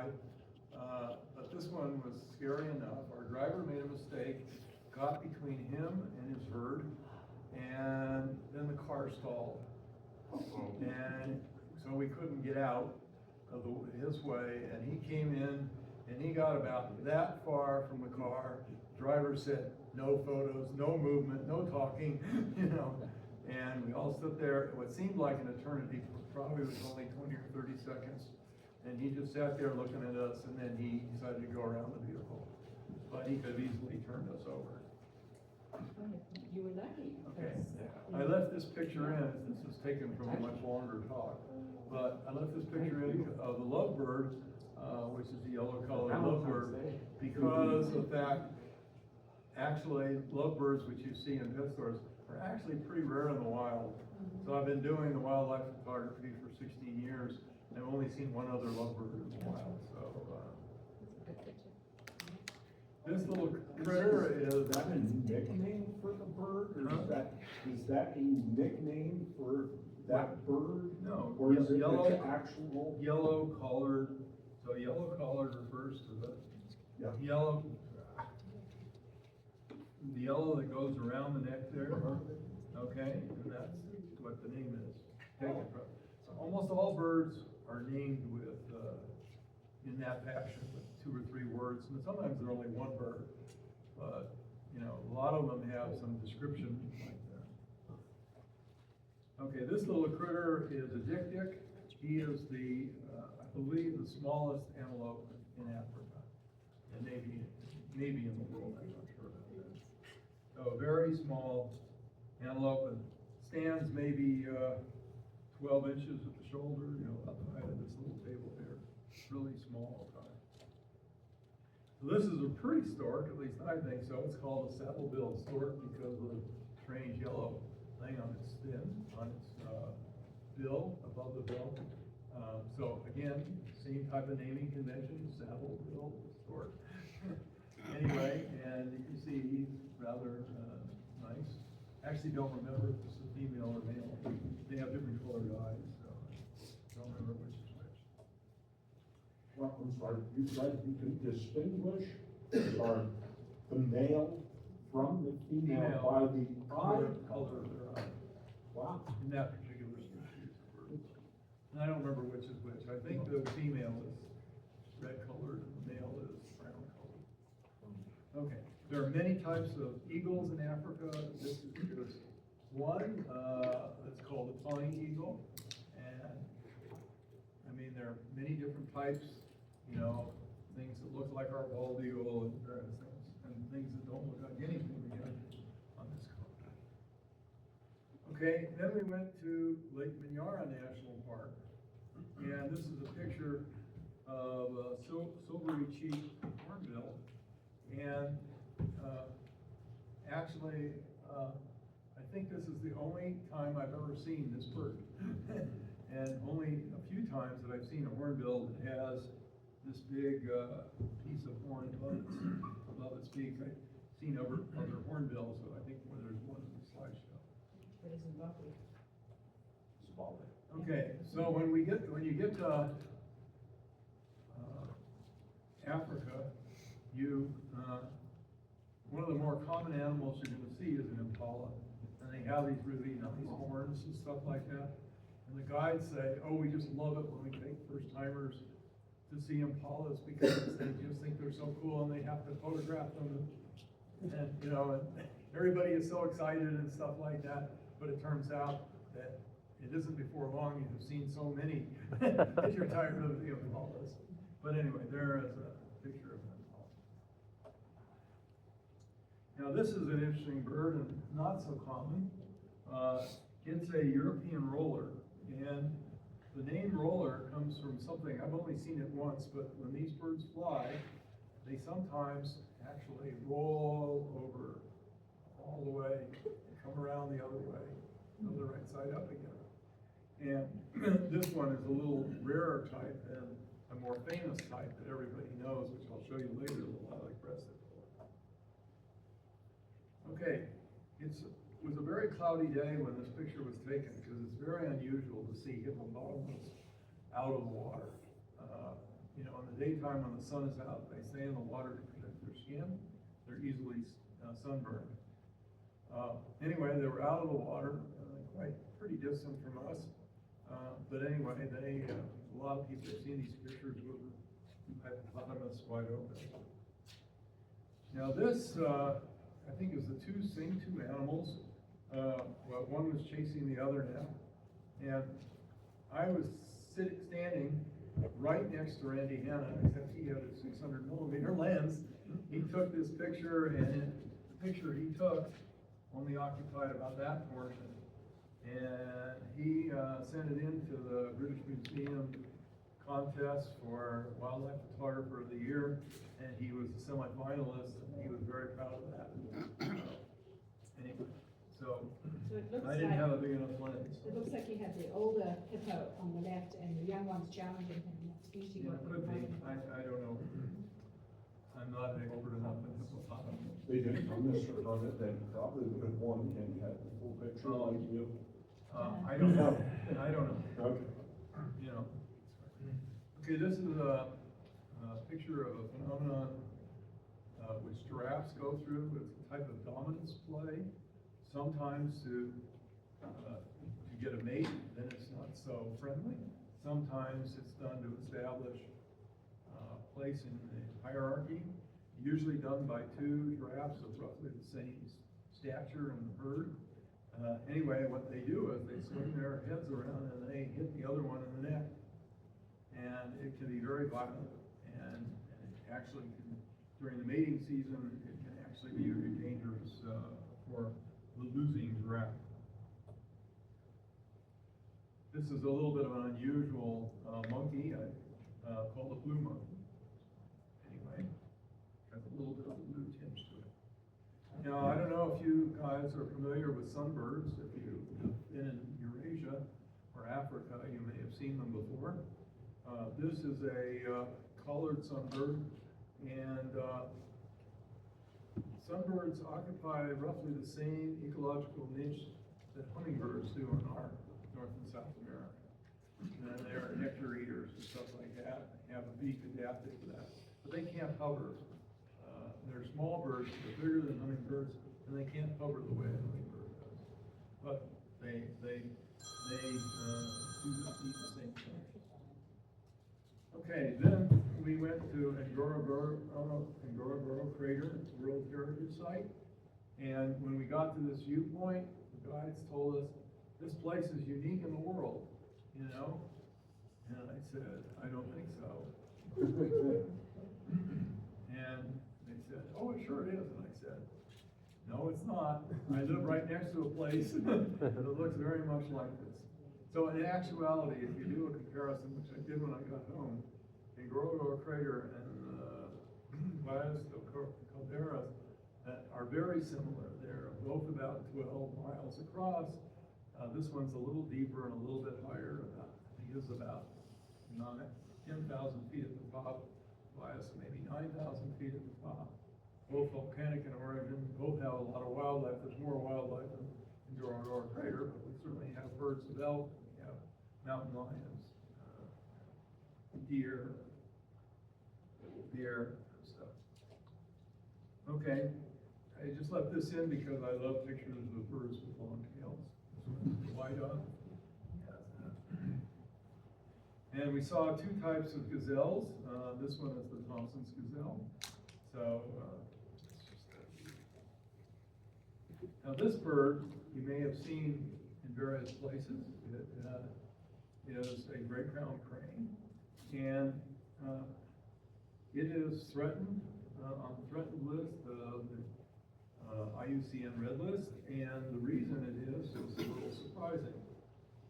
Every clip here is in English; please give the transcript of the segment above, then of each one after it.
ride. But this one was scary enough. Our driver made a mistake, got between him and his herd, and then the car stalled. And so we couldn't get out of his way, and he came in, and he got about that far from the car. Driver said, no photos, no movement, no talking, you know. And we all stood there, what seemed like an eternity, probably was only 20 or 30 seconds. And he just sat there looking at us, and then he decided to go around the vehicle. But he could have easily turned us over. You were lucky. Okay, I left this picture in. This was taken from a much longer talk. But I left this picture in of the lovebird, which is the yellow-colored lovebird, because of that, actually, lovebirds, which you see in pet stores, are actually pretty rare in the wild. So I've been doing the wildlife photography for 16 years, and I've only seen one other lovebird in the wild. So this little critter Is that a nickname for the bird, or is that a nickname for that bird? No, Or is it yellow, the actual? yellow collared. So yellow collared refers to the yellow, the yellow that goes around the neck there. Okay, and that's what the name is taken from. So almost all birds are named with in that fashion, with 2 or 3 words, and sometimes they're only one bird. But you know, a lot of them have some description like that. Okay, this little critter is a dik-dik. He is the, I believe, the smallest antelope in Africa, and maybe in the world. I'm not sure about that. So a very small antelope, and stands maybe 12 inches at the shoulder. You know, about the height of this little table here. Really small. So this is a pretty stork, at least I think so. It's called a saddle-billed stork because of the strange yellow thing on its bill, above the bill. So again, same type of naming convention, saddle-billed stork. Anyway, and you can see he's rather nice. Actually, don't remember if this is female or male. They have different colored eyes, so I don't remember which is which. Well, I'm sorry, you can distinguish the male from the female by the color of their eye. Wow. In that particular species of birds. And I don't remember which is which. I think the female is red colored and the male is brown colored. Okay, there are many types of eagles in Africa. This is just one that's called the tawny eagle. And I mean, there are many different types, you know, things that look like our bald eagle and various things, and things that don't look like anything we have on this continent. Okay, then we went to Lake Minyara National Park, and this is a picture of a silvery-cheeked hornbill, and actually, I think this is the only time I've ever seen this bird, and only a few times that I've seen a hornbill that has this big piece of horn above its beak. I've seen other hornbills, so I think there's one in the slideshow. But it's Zimbabwe. Okay, so when you get to Africa, one of the more common animals you're going to see is an impala, and they have these really nice horns and stuff like that. And the guides say, "Oh, we just love it when we take first timers to see impalas because they just think they're so cool and they have to photograph them." And you know, and everybody is so excited and stuff like that. But it turns out that it isn't before long you have seen so many that you're tired of the impalas. But anyway, there is a picture of an impala. Now this is an interesting bird and not so common. It's a European roller, and the name roller comes from something, I've only seen it once, but when these birds fly, they sometimes actually roll over all the way and come around the other way, on the right side up again. And this one is a little rarer type and a more famous type that everybody knows, which I'll show you later, the lilac breasted roller. Okay, it was a very cloudy day when this picture was taken because it's very unusual to see hippopotamus out of the water, you know, in the daytime when the sun is out, they stay in the water to protect their skin. They're easily sunburned. Anyway, they were out of the water, pretty distant from us. But anyway, a lot of people have seen these pictures with the hippopotamus wide open. Now this, I think is the same two animals. Well, one was chasing the other now. And I was standing right next to Randy Hanna, except he had a 600mm lens. He took this picture, and the picture he took only occupied about that portion. And he sent it into the British Museum contest for Wildlife Photographer of the Year, and he was a semi-finalist, and he was very proud of that. Anyway, so it looks I didn't have a big enough lens. It looks like you have the older hippo on the left and the young one's challenging him. That's usually Yeah, what could we be, I don't know. I'm not an expert enough in hippopotamus. They didn't come this permit, they probably would have won and had the full picture like you. I don't know, I don't know, Okay. you know. Okay, this is a picture of a phenomenon which giraffes go through. It's a type of dominance play. Sometimes to get a mate, then it's not so friendly. Sometimes it's done to establish a place in the hierarchy, usually done by two giraffes of roughly the same stature in the herd. Anyway, what they do is they swing their heads around and they hit the other one in the neck. And it can be very violent, and it actually can, during the mating season, it can actually be very dangerous for the losing giraffe. This is a little bit of an unusual monkey called the blue monkey. Anyway, has a little bit of a blue tinge to it. Now, I don't know if you guys are familiar with sunbirds. If you've been in Eurasia or Africa, you may have seen them before. This is a collared sunbird, and sunbirds occupy roughly the same ecological niche that hummingbirds do in our North and South America. And they're nectar eaters and stuff like that. They have a beak adapted to that, but they can't hover. They're small birds, they're bigger than hummingbirds, and they can't hover the way a hummingbird does. But they do eat the same thing. Okay, then we went to Ngorongoro Crater, World Heritage Site, and when we got to this viewpoint, the guides told us, this place is unique in the world, you know? And I said, I don't think so. And they said, oh, it sure is. And I said, no, it's not. I live right next to a place that looks very much like this. So in actuality, if you do a comparison, which I did when I got home, Ngorongoro Crater and Valles del Caldera are very similar. They're both about 12 miles across. This one's a little deeper and a little bit higher. I think it's about 10,000 feet at the top. Valles maybe 9,000 feet at the top. Both volcanic in origin. Both have a lot of wildlife. There's more wildlife in Ngorongoro Crater, but we certainly have herds of elk. We have mountain lions, deer, and stuff. Okay, I just left this in because I love pictures of birds with long tails. White up. And we saw two types of gazelles. This one is the Thompson's gazelle. So, now this bird you may have seen in various places. It is a great-crowned crane, and it is threatened on the threatened list of the IUCN Red List, and the reason it is a little surprising,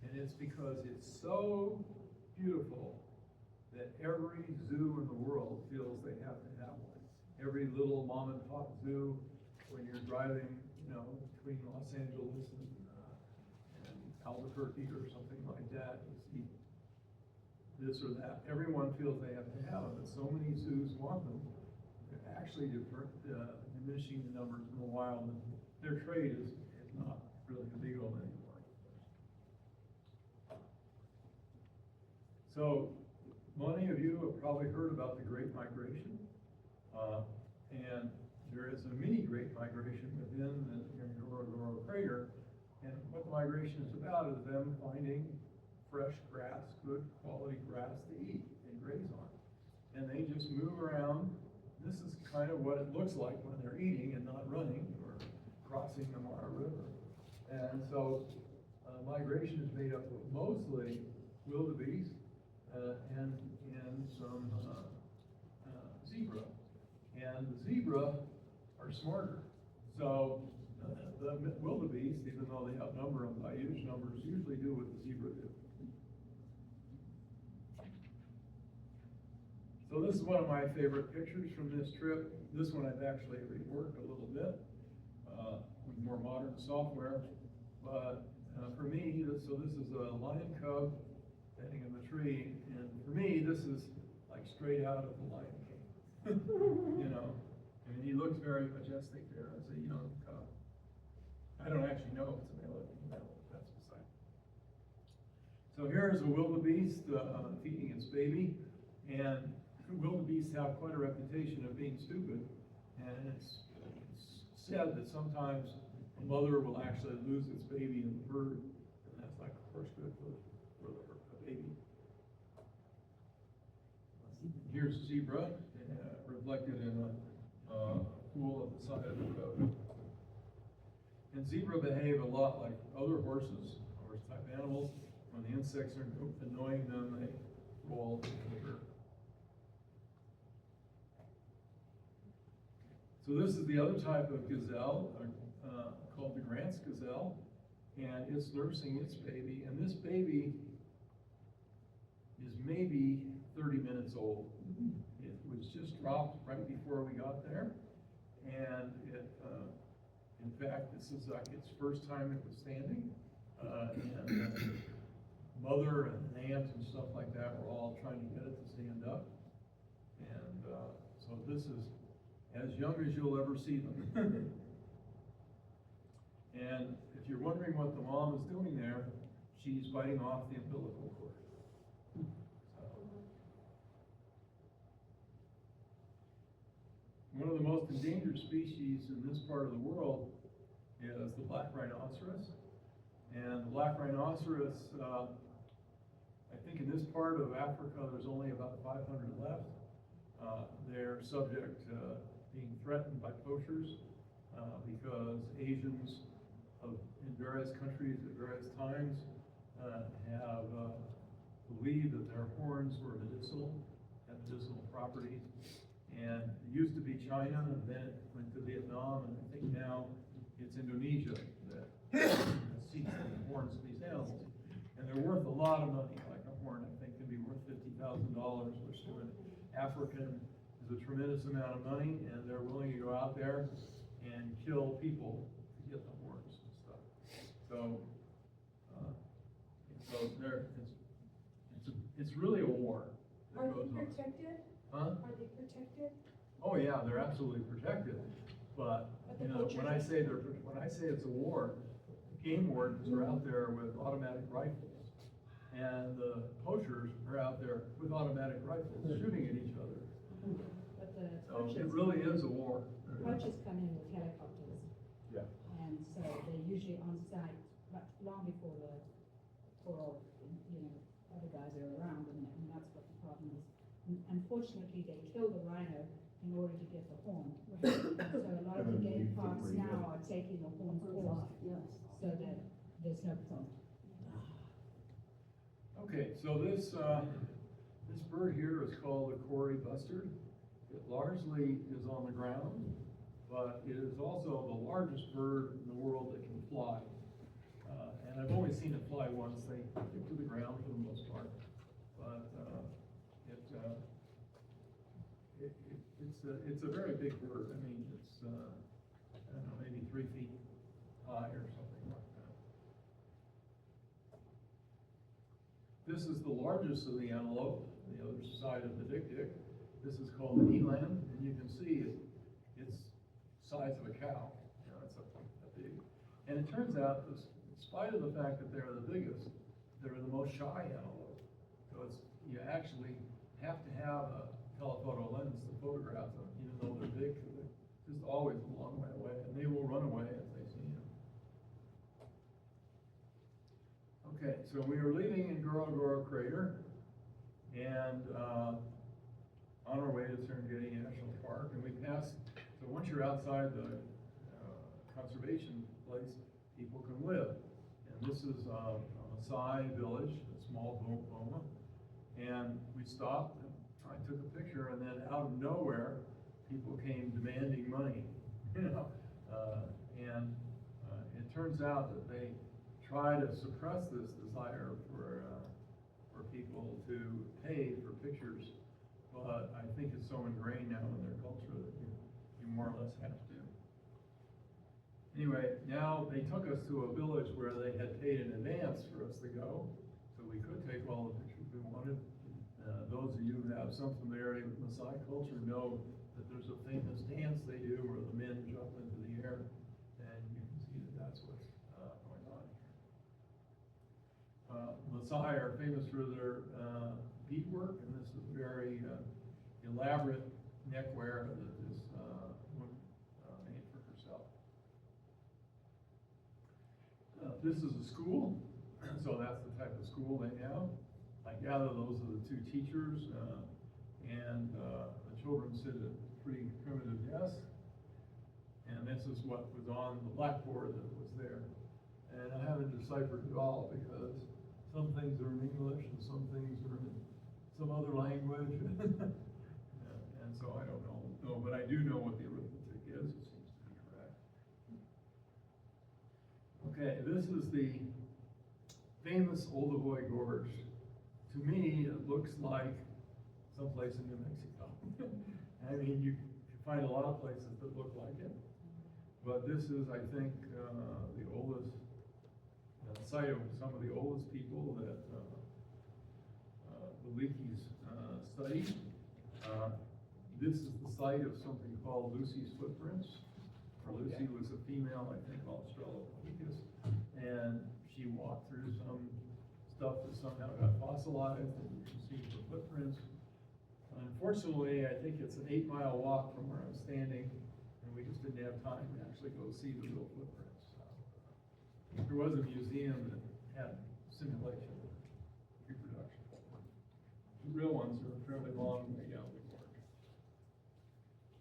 and it's because it's so beautiful that every zoo in the world feels they have to have one. Every little mom and pop zoo, when you're driving, you know, between Los Angeles and Albuquerque or something like that, you see this or that. Everyone feels they have to have them, but so many zoos want them. They're actually diminishing the numbers in the wild, and their trade is not really legal anymore. So Many of you have probably heard about the Great Migration, and there is a mini Great Migration within the Ngorongoro crater, and what the migration is about is them finding fresh grass, good quality grass to eat and graze on. And they just move around. This is kind of what it looks like when they're eating and not running or crossing the Mara River. And so migration is made up of mostly wildebeest and some zebra. And the zebra are smarter. So the wildebeest, even though they outnumber them by huge numbers, usually do what the zebra do. So this is one of my favorite pictures from this trip. This one I've actually reworked a little bit with more modern software. But for me, this is a lion cub standing in the tree, and for me, this is like straight out of the Lion King. You know, I mean, he looks very majestic there as a young cub. I don't actually know if it's a male or female, but that's beside. So here's a wildebeest feeding its baby, and wildebeest have quite a reputation of being stupid, and it's said that sometimes a mother will actually lose its baby in the herd, and that's like, of course, good for the baby. Here's a zebra reflected in a pool at the side of the road. And zebra behave a lot like other horse-type animals. When the insects are annoying them, they roll over. So this is the other type of gazelle, called the Grant's gazelle, and it's nursing its baby, and this baby is maybe 30 minutes old. It was just dropped right before we got there, and it, in fact, this is like its first time it was standing, and mother and aunt and stuff like that were all trying to get it to stand up, and so this is as young as you'll ever see them. And if you're wondering what the mom is doing there, she's biting off the umbilical cord. One of the most endangered species in this part of the world is the black rhinoceros. And the black rhinoceros, I think in this part of Africa, there's only about 500 left. They're subject to being threatened by poachers because Asians in various countries at various times have believed that their horns were medicinal, had medicinal properties. And it used to be China, and then it went to Vietnam, and I think now it's Indonesia that seeks the horns of these animals. And they're worth a lot of money. Like a horn, I think, can be worth $50,000, which to an African is a tremendous amount of money, and they're willing to go out there and kill people to get the horns and stuff. So, it's really a war that Are goes they on. protected? Huh? Are they protected? Oh yeah, they're absolutely protected. But you know, when I say it's a war, game wardens are out there with automatic rifles, and the poachers are out there with automatic rifles shooting at each other. But the So poachers, it really is a war. poachers come in with helicopters, Yeah. and so they're usually on site long before other guys are around, and that's what the problem is. Unfortunately, they kill the rhino in order to get the horn. So a lot of the game parks now are taking the horns off, so that there's no point. Okay, so this bird here is called the Cory bustard. It largely is on the ground, but it is also the largest bird in the world that can fly. And I've only seen it fly once. They stick to the ground for the most part, but it's a very big bird. I mean, it's I don't know, maybe 3 feet high or something like that. This is the largest of the antelope, the other side of the dik-dik. This is called the eland, and you can see it's size of a cow. You know, it's a big. And it turns out, in spite of the fact that they're the biggest, they're the most shy antelope. So you actually have to have a telephoto lens to photograph them, even though they're big, 'cause they're just always a long way away, and they will run away if they see you. Okay, so we are leaving in Ngorongoro Crater, and on our way to Serengeti National Park, and we passed, so once you're outside the conservation place, people can live. And this is a Maasai village, a small boma, and we stopped, and I took a picture, and then out of nowhere, people came demanding money, you know? It turns out that they try to suppress this desire for people to pay for pictures, but I think it's so ingrained now in their culture that you more or less have to. Anyway, now they took us to a village where they had paid in advance for us to go, so we could take all the pictures we wanted. Those of you who have some familiarity with Maasai culture know that there's a famous dance they do where the men jump into the air, and you can see that that's what's going on here. Maasai are famous for their beadwork, and this is very elaborate neckwear that this woman made for herself. This is a school, so that's the type of school they have. I gather those are the two teachers, and the children sit at pretty primitive desks. And this is what was on the blackboard that was there. And I haven't deciphered it all because some things are in English and some things are in some other language. And so I don't know. No, but I do know what the arithmetic is. It seems to be correct. Okay, this is the famous Olduvai Gorge. To me, it looks like someplace in New Mexico. I mean, you can find a lot of places that look like it. But this is, I think, the oldest site of some of the oldest people that the Leakeys studied. This is the site of something called Lucy's Footprints. Lucy was a female, I think, Australopithecus, and she walked through some stuff that somehow got fossilized, and you can see the footprints. Unfortunately, I think it's an 8-mile walk from where I'm standing, and we just didn't have time to actually go see the real footprints. There was a museum that had simulation of reproduction. The real ones are a fairly long way out the gorge.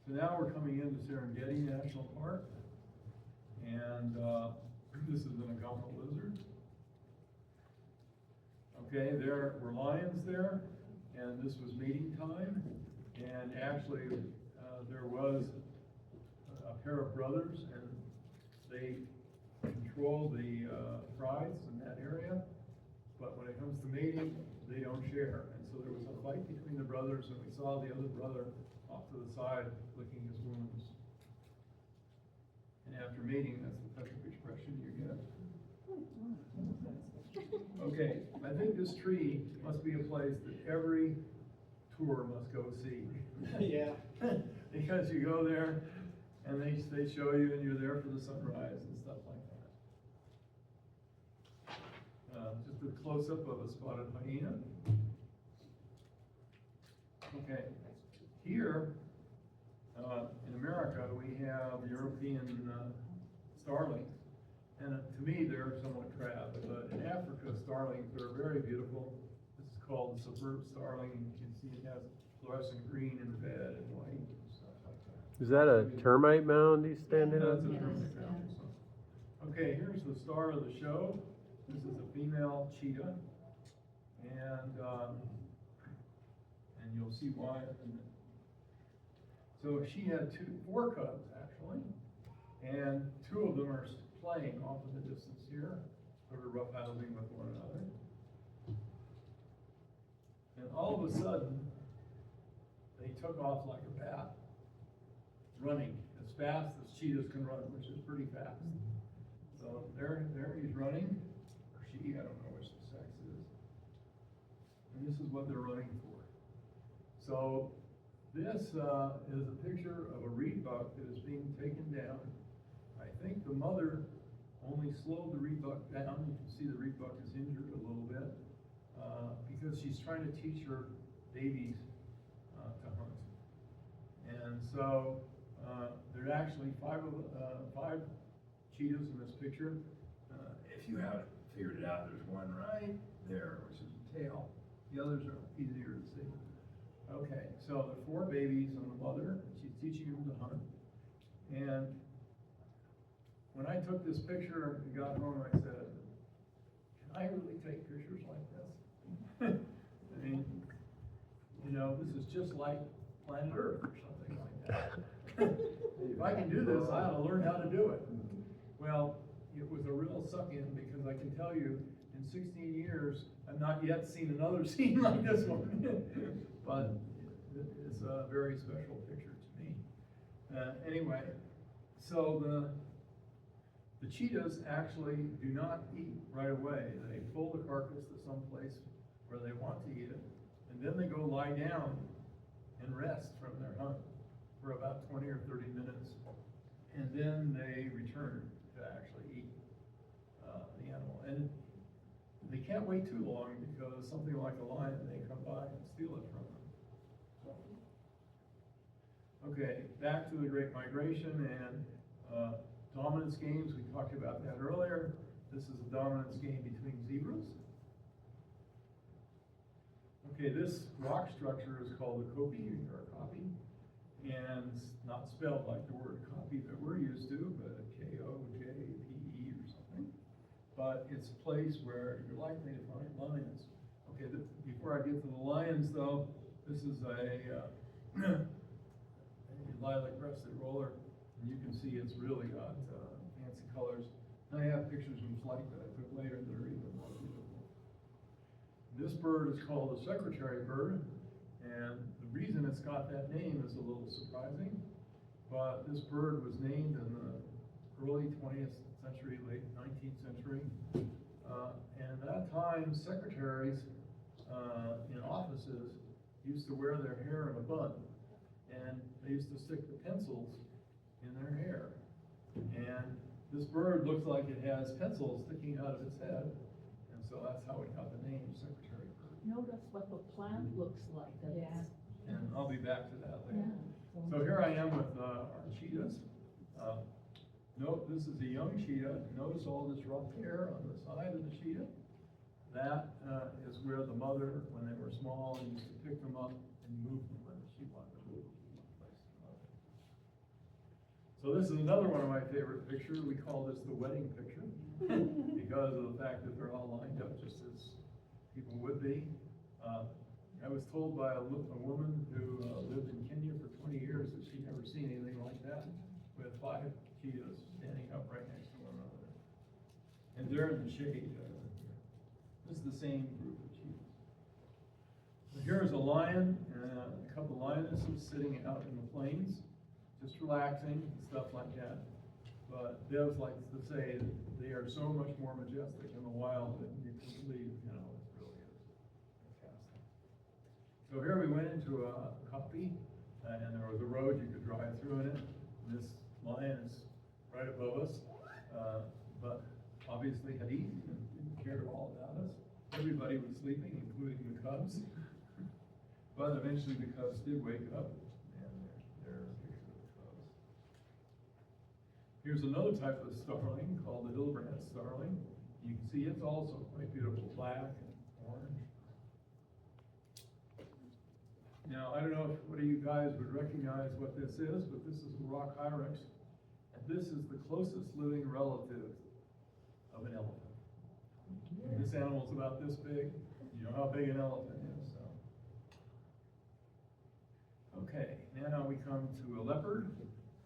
So now we're coming into Serengeti National Park, and this is an Agama lizard. Okay, there were lions there, and this was mating time, and actually there was a pair of brothers, and they control the prides in that area, but when it comes to mating, they don't share. And so there was a fight between the brothers, and we saw the other brother off to the side licking his wounds. And after mating, that's the type of expression you get. Okay, I think this tree must be a place that every tour must go see. Yeah. Because you go there, and they show you, and you're there for the sunrise and stuff like that. Just a close-up of a spotted hyena. Okay, here in America we have European starlings, and to me they're somewhat crabbed, but in Africa starlings are very beautiful. This is called the superb starling, and you can see it has fluorescent green and red and white and stuff like that. Is that a termite mound he's standing That's a on? termite mound, so. Okay, here's the star of the show. This is a female cheetah, and you'll see why in a minute. So she had 4 cubs actually, and 2 of them are playing off in the distance here, sort of roughhousing with one another. And all of a sudden, they took off like a bat, running as fast as cheetahs can run, which is pretty fast. So there he's running, or she, I don't know which the sex is. And this is what they're running for. So this is a picture of a reed buck that is being taken down. I think the mother only slowed the reed buck down. You can see the reed buck is injured a little bit because she's trying to teach her babies so, there are actually five cheetahs in this picture. If you haven't figured it out, there's one right there, which is the tail. The others are easier to see. Okay, so the 4 babies and the mother, she's teaching them to hunt. And when I took this picture and got home, I said, can I really take pictures like this? I mean, you know, this is just like planet Earth or something like that. If I can do this, I ought to learn how to do it. Well, it was a real suck-in because I can tell you, in 16 years, I've not yet seen another scene like this one. But it's a very special picture to me. Anyway, so the cheetahs actually do not eat right away. They pull the carcass to some place where they want to eat it, and then they go lie down and rest from their hunt for about 20 or 30 minutes, and then they return to actually eat the animal. And they can't wait too long because something like a lion may come by and steal it from them. Okay, back to the Great Migration and dominance games. We talked about that earlier. This is a dominance game between zebras. Okay, this rock structure is called a kopje or a copy, and it's not spelled like the word copy that we're used to, but K-O-J-P-E or something. But it's a place where you're likely to find lions. Okay, before I get to the lions though, this is a lilac-breasted roller, and you can see it's really got fancy colors. And I have pictures of flight that I took later that are even more beautiful. This bird is called the secretary bird, and the reason it's got that name is a little surprising, but this bird was named in the early 20th century, late 19th century, and at that time, secretaries in offices used to wear their hair in a bun, and they used to stick the pencils in their hair. And this bird looks like it has pencils sticking out of its head, and so that's how it got the name secretary bird. Notice what the plant looks like. Yeah. And I'll be back to that later. Yeah. So here I am with our cheetahs. Note, this is a young cheetah. Notice all this rough hair on the side of the cheetah. That is where the mother, when they were small, used to pick them up and move them when she wanted to move them from one place to another. So this is another one of my favorite pictures. We call this the wedding picture because of the fact that they're all lined up just as people would be. I was told by a woman who lived in Kenya for 20 years that she'd never seen anything like that, with 5 cheetahs standing up right next to one another. And they're in the shade. This is the same group of cheetahs. So here's a lion and a couple of lionesses sitting out in the plains, just relaxing and stuff like that. But Dev likes to say that they are so much more majestic in the wild that you can believe, you know, it really is fantastic. So here we went into a copy, and there was a road you could drive through in it. And this lion is right above us, but obviously had eaten and didn't care at all about us. Everybody was sleeping, including the cubs. But eventually the cubs did wake up, and there's a picture of the cubs. Here's another type of starling called the Hillebrand starling. You can see it's also quite beautiful, black and orange. Now, I don't know if what of you guys would recognize what this is, but this is a rock hyrax, and this is the closest living relative of an elephant. And this animal's about this big. You know how big an elephant is, so. Okay, now we come to a leopard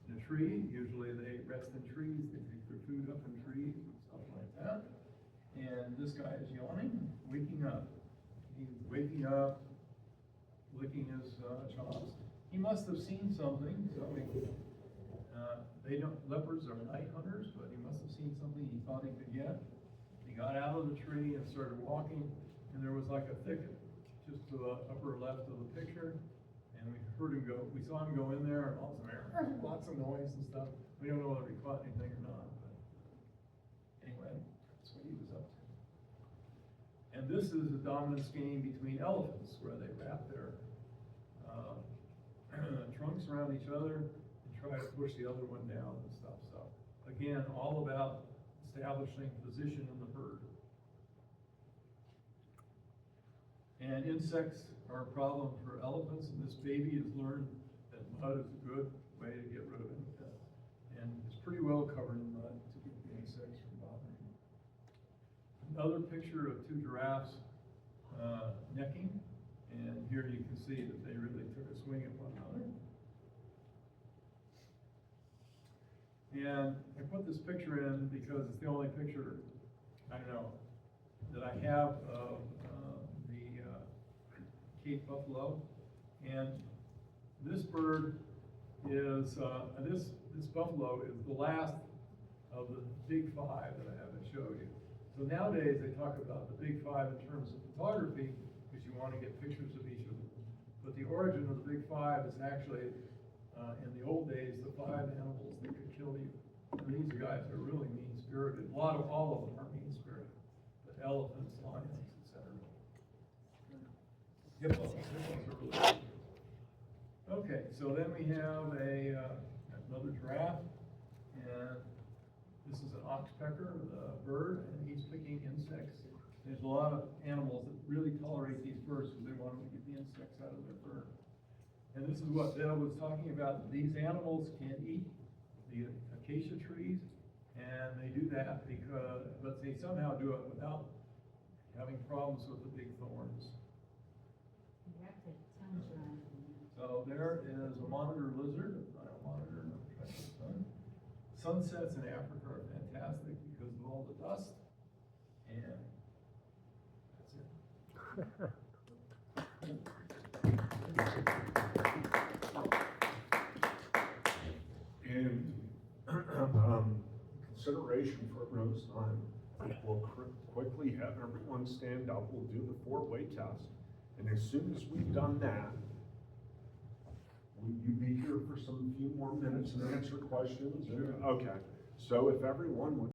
in a tree. Usually they rest in trees, they take their food up in trees, and stuff like that. And this guy is yawning, waking up. He's waking up, licking his chops. He must have seen something. So leopards are night hunters, but he must have seen something he thought he could get. He got out of the tree and started walking, and there was like a thicket just to the upper left of the picture. And we heard him go, we saw him go in there, and lots of noise and stuff. We don't know whether he caught anything or not, but anyway, that's what he was up to. And this is a dominance game between elephants, where they wrap their trunks mix around each other and try to push the other one down and stuff, so. Again, all about establishing position in the herd. And insects are a problem for elephants, and this baby has learned that mud is a good way to get rid of it. And it's pretty well covered in mud to get the insects from bothering you. Another picture of two giraffes necking, and here you can see that they really took a swing at one another. And I put this picture in because it's the only picture, I don't know, that I have of the Cape buffalo. And this bird is, this buffalo is the last of the big five that I haven't showed you. So nowadays they talk about the big five in terms of photography because you want to get pictures of each of them. But the origin of the big five is actually, in the old days, the 5 animals that could kill you. And these guys are really mean-spirited. All of them are mean-spirited. But elephants, lions, etc. Hippos are really good. Okay, so then we have another giraffe, and this is an oxpecker, the bird, and he's picking insects. There's a lot of animals that really tolerate these birds because they want to get the insects out of their fur. And this is what Dale was talking about. These animals can eat the acacia trees, and they do that because, but they somehow do it without having problems with the big thorns. You have to tongue around. So there is a monitor lizard, not a monitor, no precious sun. Sunsets in Africa are fantastic because of all the dust, and that's it. And consideration for everyone's time, we'll quickly have everyone stand up. We'll do the 4-way test. And as soon as we've done that, will you be here for some few more minutes and answer questions? Sure. Okay. So if everyone would